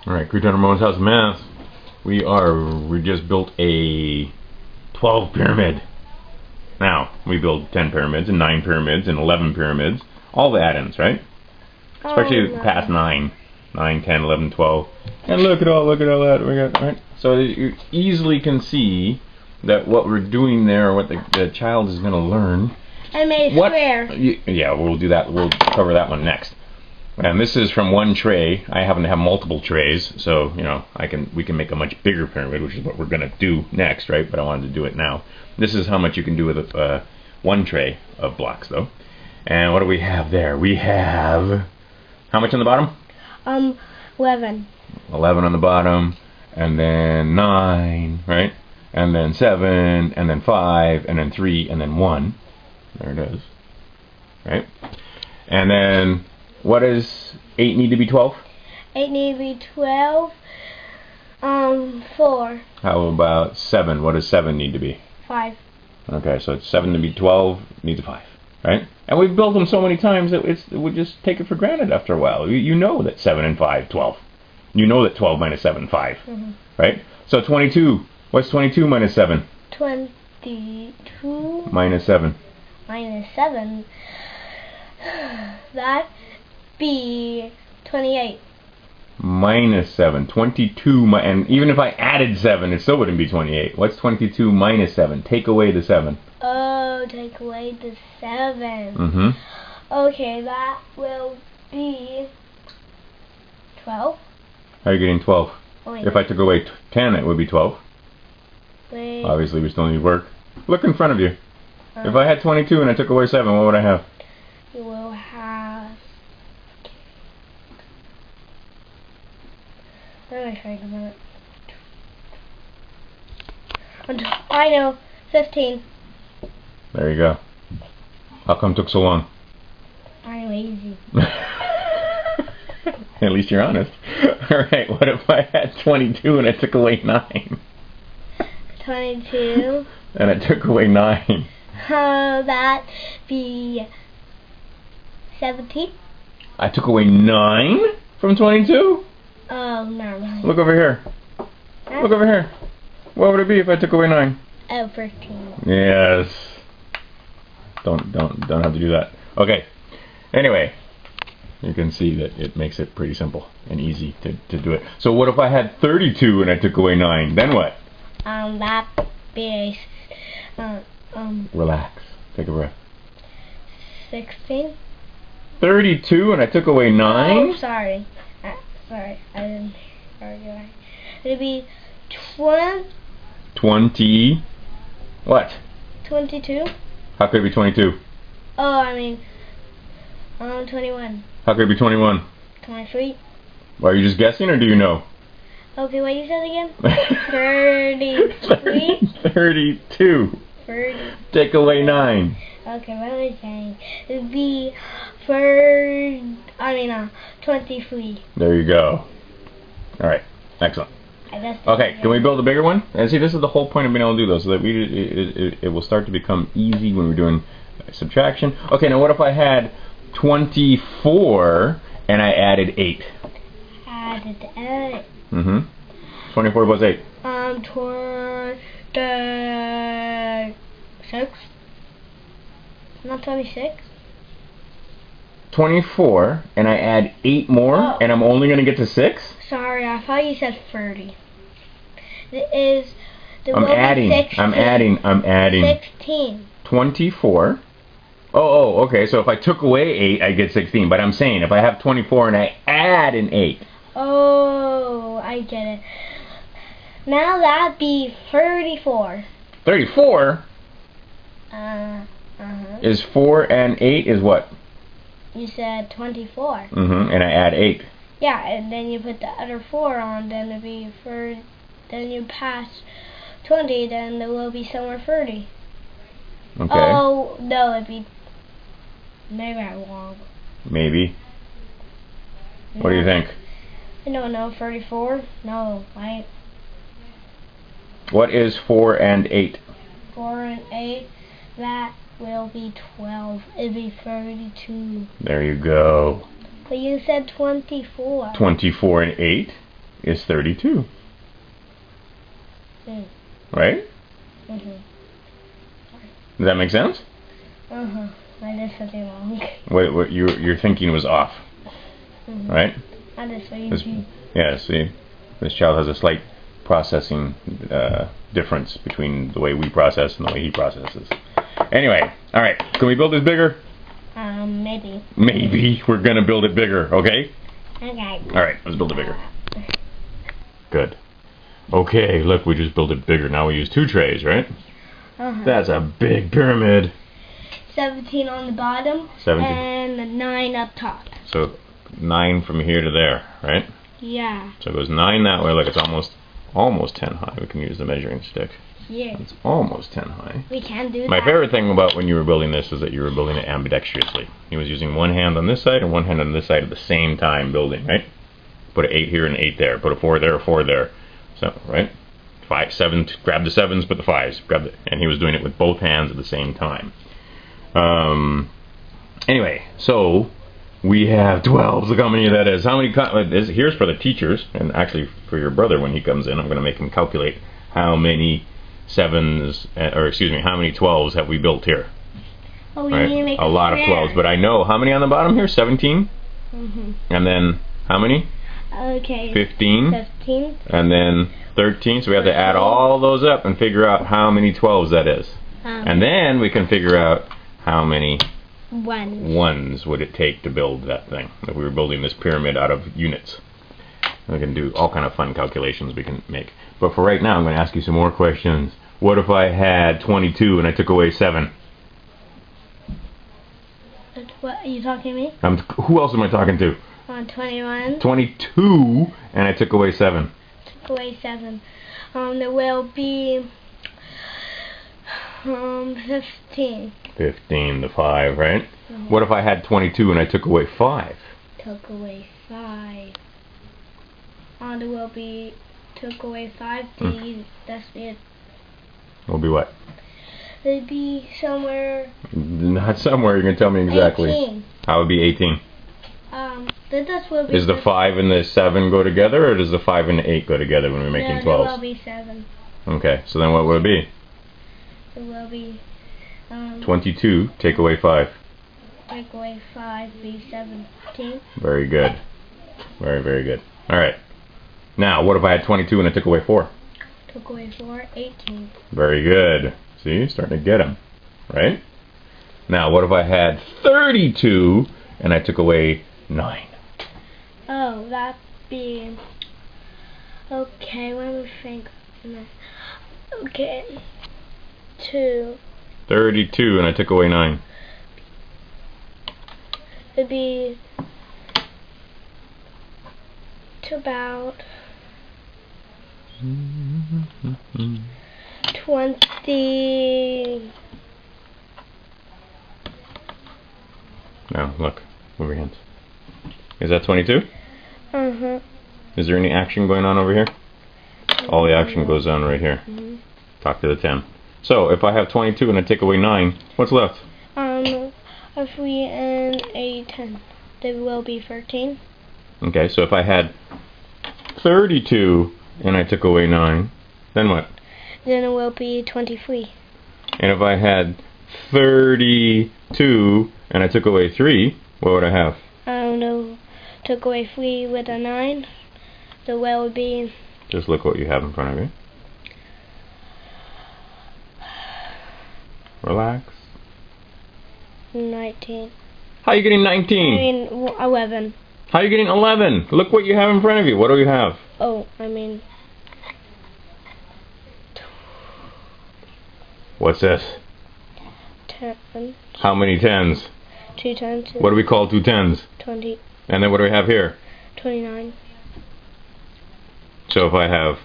Alright, Crewton Ramone's House of Math. We just built a 12 pyramid. Now, we build 10 pyramids and 9 pyramids and 11 pyramids. All the addends, right? Especially past 9. 9, 10, 11, 12. And look at all that we got, right? So you easily can see that what we're doing there, what the child is going to learn. I made a square. Yeah, we'll do that. We'll cover that one next. And this is from one tray. I happen to have multiple trays, so you know we can make a much bigger pyramid, which is what we're gonna do next, right? But I wanted to do it now. This is how much you can do with one tray of blocks, though. And what do we have there? We have how much on the bottom? 11. 11 on the bottom, and then 9, right? And then 7, and then 5, and then 3, and then 1. There it is, right? And then what does 8 need to be 12? 8 need to be 12. 4. How about 7? What does 7 need to be? 5. Okay, so it's 7 to be 12 needs a 5, right? And we've built them so many times that we just take it for granted after a while. You know that 7 and 5, 12. You know that 12 minus 7, 5, right? So 22. What's 22 minus 7? 22. Minus 7. Minus 7. That be 28. Minus 7. 22, and even if I added 7, it still wouldn't be 28. What's 22 minus 7? Take away the 7. Oh, take away the 7. Okay, that will be 12. How are you getting 12? Wait. If I took away 10, it would be 12. Wait. Obviously, we still need work. Look in front of you. If I had 22 and I took away 7, what would I have? You will have... Let me try a minute. I know. 15. There you go. How come it took so long? I'm lazy. At least you're honest. Alright, what if I had 22 and I took away 9? 22. And I took away 9. That be 17. I took away 9 from 22? Oh, no. Look over here. Look over here. What would it be if I took away 9? Oh, 13. Yes. Don't have to do that. Okay. Anyway, you can see that it makes it pretty simple and easy to do it. So what if I had 32 and I took away 9? Then what? That be Relax. Take a breath. 16. 32 and I took away 9? Oh, sorry. Sorry, I didn't hear you right. It'd be 20. What? 22. How could it be 22? Oh, I mean, 21. How could it be 21? 23. Are you just guessing or do you know? Okay, what you said again? 33. 32. 30. Take away 9. Okay, what am I saying? It'd be 23. There you go. Alright, excellent. Okay, can we build a bigger one? And see, this is the whole point of being able to do those, so that it will start to become easy when we're doing subtraction. Okay, now what if I had 24 and I added 8? Added 8. 24 plus 8. 26. Not 26. 24 and I add 8 more and I'm only going to get to 6? Sorry, I thought you said 30. I'm adding. 16. 24. Oh, okay. So if I took away 8, I get 16. But I'm saying if I have 24 and I add an 8. Oh, I get it. Now that'd be 34. 34? Is 4 and 8 is what? You said 24. And I add 8. Yeah, and then you put the other 4 on, then it'd be then you pass 20, then there will be somewhere 30. Okay. Oh, no, it'd be, maybe I'm wrong. Maybe. What do you think? I don't know, 34? No, right? What is 4 and 8? 4 and 8, that will be 12. It'd be 32. There you go. But you said 24. 24 and 8? is 32. Right? Does that make sense? I did something wrong. What your thinking was off. Right? I did something. Yeah, see? This child has a slight processing difference between the way we process and the way he processes. Anyway, alright. Can we build this bigger? Maybe. Maybe. We're going to build it bigger, okay? Okay. Alright, let's build it bigger. Good. Okay, look, we just built it bigger. Now we use 2 trays, right? That's a big pyramid. 17 on the bottom. 17. And 9 up top. So 9 from here to there, right? Yeah. So it goes 9 that way. Look, it's almost 10 high. We can use the measuring stick. Yeah. It's almost 10 high. We can do that. My favorite thing about when you were building this is that you were building it ambidextrously. He was using one hand on this side and one hand on this side at the same time building, right? Put an 8 here and an 8 there. Put a 4 there, a 4 there. So, right? 5, 7, grab the 7s, put the 5s. And he was doing it with both hands at the same time. Anyway, so we have 12s. Look how many that is. How many? Here's for the teachers, and actually for your brother when he comes in, I'm going to make him calculate how many 7s, or excuse me, how many 12s have we built here. Oh, we need to make a lot of 12s, but I know how many on the bottom here? 17. And then how many? Okay. 15. 15. And then 13. So we have to add all those up and figure out how many 12s that is. And then we can figure out how many ones would it take to build that thing. If we were building this pyramid out of units. We can do all kind of fun calculations we can make. But for right now, I'm going to ask you some more questions. What if I had 22 and I took away 7? What, are you talking to me? Who else am I talking to? 21. 22 and I took away 7. Took away 7. There will be 15. 15, the 5, right? What if I had 22 and I took away 5? Took away 5. There will be took away 5. That's it. Will be what? It'd be somewhere. Not somewhere. You're gonna tell me exactly. 18. How would be 18? That will be. Is the 5 and the 7 go together, or does the 5 and the 8 go together when we're making 12s? There will be 7. Okay, so then what would it be? It will be 22. Take away 5. Take away 5 be 17. Very good. Very, very good. All right. Now, what if I had 22 and I took away 4? Took away 4, 18. Very good. See, starting to get them, right? Now, what if I had 32 and I took away 9? Oh, that'd be... Okay, let me think. Okay. 2. 32 and I took away 9. It'd be... to about... 20... Now, look. Move your hands. Is that 22? Is there any action going on over here? All the action goes on right here. Talk to the 10. So, if I have 22 and I take away 9, what's left? If we add a 10, there will be 13. Okay, so if I had 32 and I took away 9, then what? Then it will be 23. And if I had 32 and I took away 3, what would I have? I don't know. Took away 3 with a 9. The well would be... Just look what you have in front of you. Relax. 19. How are you getting 19? I mean 11. How are you getting 11? Look what you have in front of you. What do you have? Oh, I mean... What's this? 10. How many 10s? 2 10s. What do we call 2 10s? 20. And then what do we have here? 29. So if I have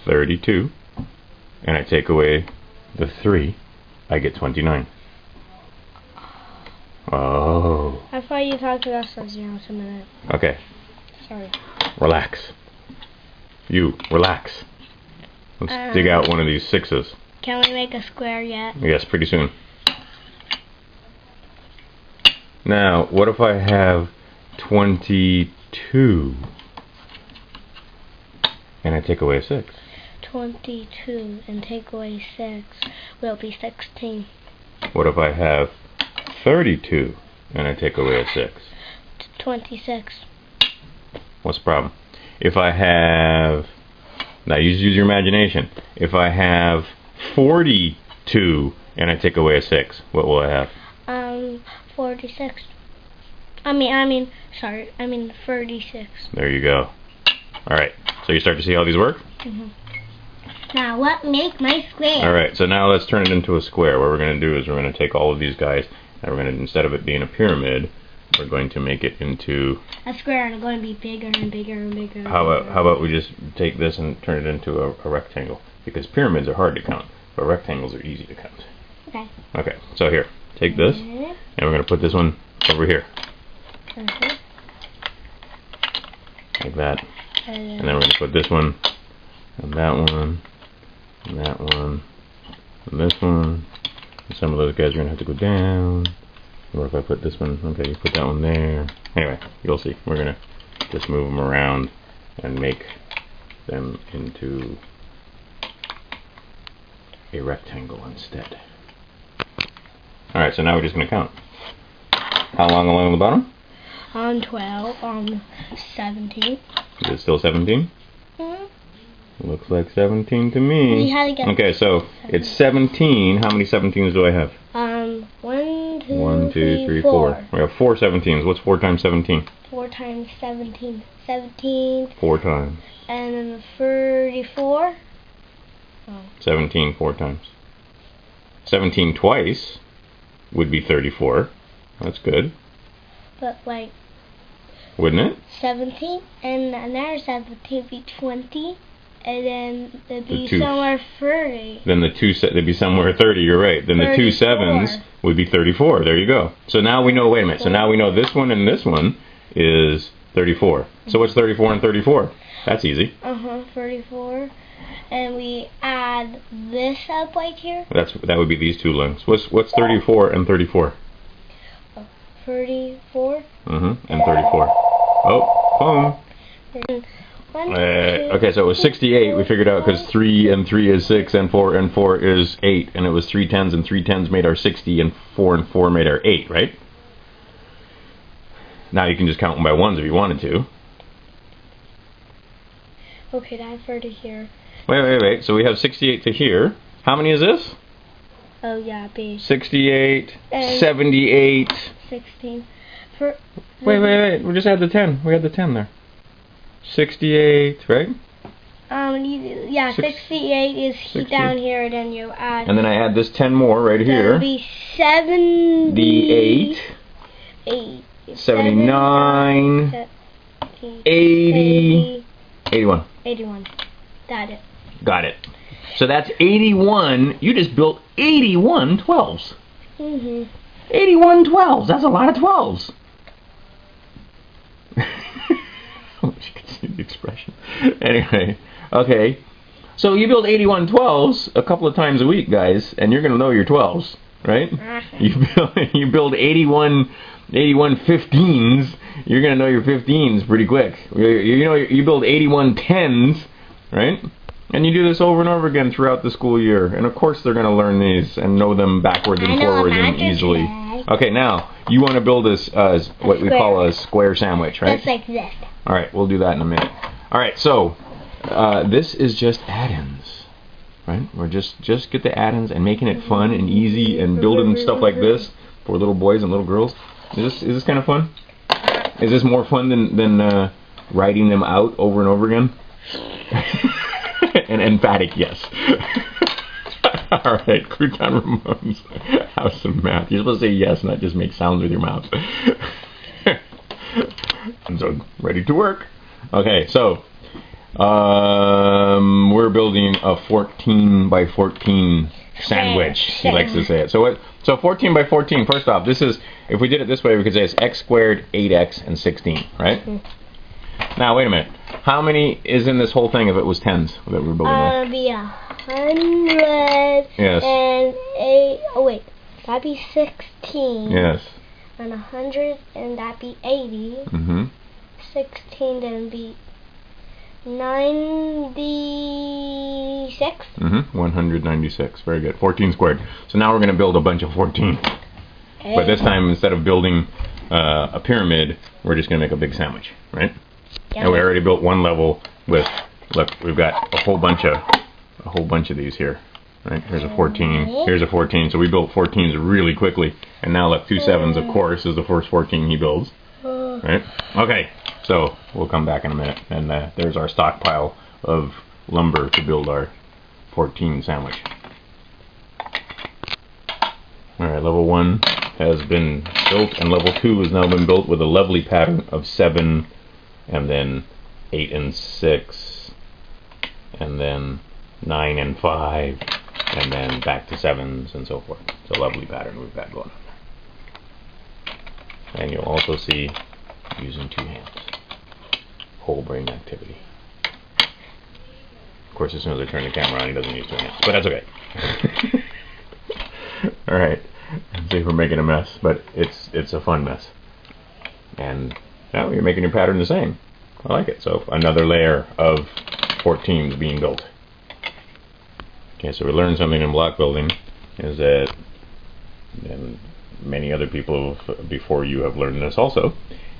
32 and I take away the 3, I get 29. Oh. I thought you talked to us for 0 to a minute. Okay. Sorry. Relax. You, relax. Let's dig out one of these 6s. Can we make a square yet? Yes, pretty soon. Now, what if I have 22 And I take away a 6. 22 and take away 6 will be 16. What if I have 32 and I take away a 6? 26. What's the problem? If I have... Now you just use your imagination. If I have 42 and I take away a 6, what will I have? 46. I mean 36. There you go. Alright, so you start to see how these work? Mm-hmm. Now what make my square? Alright, so now let's turn it into a square. What we're going to do is we're going to take all of these guys and we're going to, instead of it being a pyramid, we're going to make it into a square, and it's going to be bigger and bigger and bigger. How about we just take this and turn it into a rectangle? Because pyramids are hard to count, but rectangles are easy to count. Okay. Okay, so here, take this, and we're going to put this one over here. Like that. And then we're going to put this one, and that one, and that one, and this one. And some of those guys are going to have to go down. Or if I put this one, okay, you put that one there. Anyway, you'll see. We're going to just move them around and make them into a rectangle instead. Alright, so now we're just going to count. How long along the bottom? 12, 17. Is it still 17? Mm-hmm. Looks like 17 to me. We had to get okay, so it's 17. How many 17s do I have? 1, 2, 3, 4. We have 4 17s. What's 4 times 17? 4 times 17. 17. 4 times. And then 34. Oh. 17 4 times. 17 twice would be 34. That's good. But like... Wouldn't it? 17 and another 17 would be 20. And then it'd be two, somewhere 30. Then the two they'd be somewhere 30. You're right. Then 34. The 2 7s would be 34. There you go. So now we know. Wait a minute. So now we know this one and this one is 34. So what's 34 and 34? That's easy. 34. And we add this up right here. That would be these two lengths. What's 34 and 34? 34. And 34. Oh, boom. Okay, so it was 68. We figured out because 3 and 3 is 6, and 4 and 4 is 8, and it was 3 10s, and 3 10s made our 60, and 4 made our 8, right? Now you can just count them by ones if you wanted to. Okay, that's 30 here. Wait. So we have 68 to here. How many is this? Oh yeah, B. 68, 78. 16. Wait. We just had the 10. We had the 10 there. 68, right? Yeah, 68 is 60. Down here, and then you add... And then I add this 10 more right here. That would be 78. 79. 80. 81. 81. Got it. Got it. So that's 81. You just built 81 12s. 81 12s. That's a lot of 12s. The expression. Anyway, okay. So you build 81 12s a couple of times a week, guys, and you're going to know your 12s, right? You build 81 15s, you're going to know your 15s pretty quick. You build 81 10s, right? And you do this over and over again throughout the school year. And of course they're going to learn these and know them backwards and forwards and easily. Okay, now, you want to build this what we call a square sandwich, right? Just like this. Alright, we'll do that in a minute. Alright, so, this is just addends, right? We're just get the addends and making it fun and easy and building stuff like this for little boys and little girls. Is this kind of fun? Is this more fun than writing them out over and over again? An emphatic yes. Alright, Crewton Ramone's House of Math. You're supposed to say yes, not just make sounds with your mouth. And so, ready to work. Okay, so, we're building a 14 by 14 sandwich, he likes to say it. So 14 by 14, first off, this is, if we did it this way, we could say it's x squared, 8x, and 16, right? Now, wait a minute. How many is in this whole thing if it was 10s that we're building with? It'd be 100. Yes. And 8. Oh, wait. That'd be 16. Yes. And 100, and that'd be 80. 16, then be 96. 196. Very good. 14 squared. So now we're going to build a bunch of 14. But this time, instead of building a pyramid, we're just going to make a big sandwich, right? Yeah. And we already built one level with, look, we've got a whole bunch of these here, right? Here's a 14, here's a 14. So we built 14s really quickly. And now look, 2 7s, of course, is the first 14 he builds, right? Okay, so we'll come back in a minute. And there's our stockpile of lumber to build our 14 sandwich. Alright, level 1 has been built, and level 2 has now been built with a lovely pattern of 7, and then 8 and 6, and then 9 and 5, and then back to 7s, and so forth. It's a lovely pattern we've got going on there. And you'll also see using 2 hands. Whole brain activity. Of course, as soon as I turn the camera on, he doesn't use 2 hands, but that's okay. Alright, let's see if we're making a mess, but it's a fun mess. And now you're making your pattern the same. I like it. So another layer of 14s being built. Okay, so we learned something in block building, is that, and many other people before you have learned this also,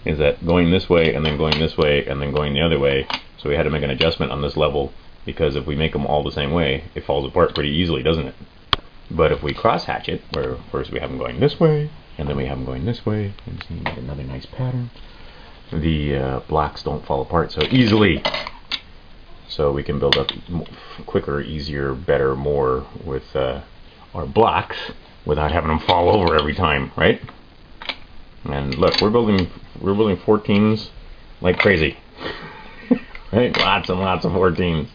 is that going this way and then going this way and then going the other way, so we had to make an adjustment on this level, because if we make them all the same way, it falls apart pretty easily, doesn't it? But if we cross-hatch it, where first we have them going this way, and then we have them going this way, and see, make another nice pattern, the blocks don't fall apart so easily. So we can build up quicker, easier, better, more with our blocks without having them fall over every time, right? And look, we're building 14s like crazy, right? Lots and lots of 14s.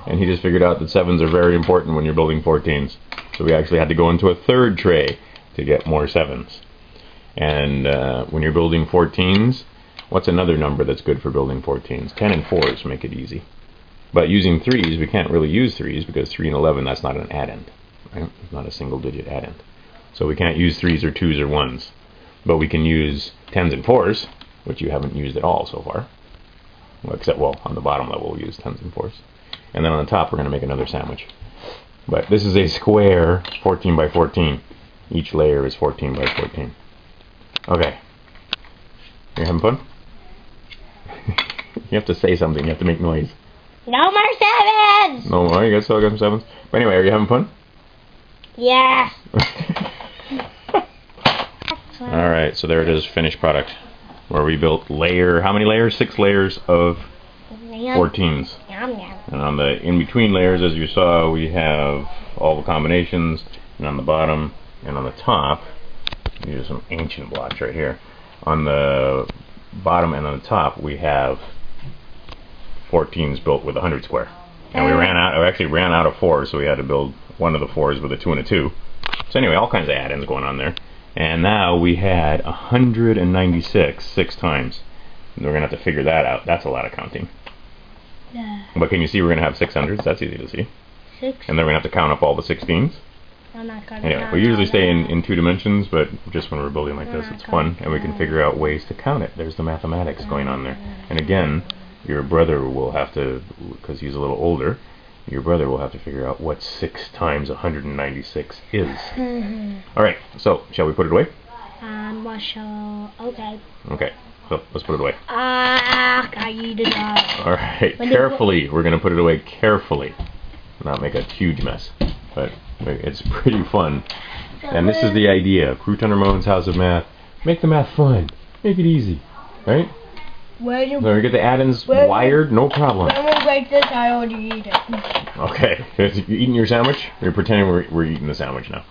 And he just figured out that 7s are very important when you're building 14s. So we actually had to go into a third tray to get more 7s. And when you're building 14s, what's another number that's good for building 14s? 10 and 4s make it easy. But using 3s, we can't really use 3s because 3 and 11, that's not an addend, right? It's not a single digit addend. So we can't use 3s or 2s or 1s. But we can use 10s and 4s, which you haven't used at all so far. Well, except, well, on the bottom level we'll use 10s and 4s. And then on the top we're going to make another sandwich. But this is a square, 14 by 14. Each layer is 14 by 14. Okay. You having fun? You have to say something, you have to make noise. No more 7s! No more, you guys still got some 7s? But anyway, are you having fun? Yeah. Alright, so there it is, finished product. Where we built how many layers? 6 layers of 14s. And on the in-between layers, as you saw, we have all the combinations. And on the bottom and on the top, these are some ancient blocks right here. On the bottom and on the top, we have 14s built with 100 square. And we actually ran out of 4s, so we had to build one of the 4s with a 2 and a 2. So anyway, all kinds of add-ins going on there. And now we had 196 6 times. And we're going to have to figure that out. That's a lot of counting. Yeah. But can you see we're going to have 600s? That's easy to see. 6. And then we're going to have to count up all the 16s. I'm not gonna Anyway, we usually stay in 2 dimensions, but just when we're building like this, it's fun. And we can figure out ways to count it. There's the mathematics going on there. And again, your brother will have to, because he's a little older, your brother will have to figure out what 6 times 196 is. Alright, so shall we put it away? Okay. Okay, so let's put it away. I eat it up. Alright, carefully. We're going to put it away carefully. Not make a huge mess. But it's pretty fun. And this is the idea. Crewton Ramone's House of Math. Make the math fun. Make it easy. Right? When we get the addends wired, no problem. When we break this, I already eat it. Okay. You eating your sandwich? You're pretending we're eating the sandwich now.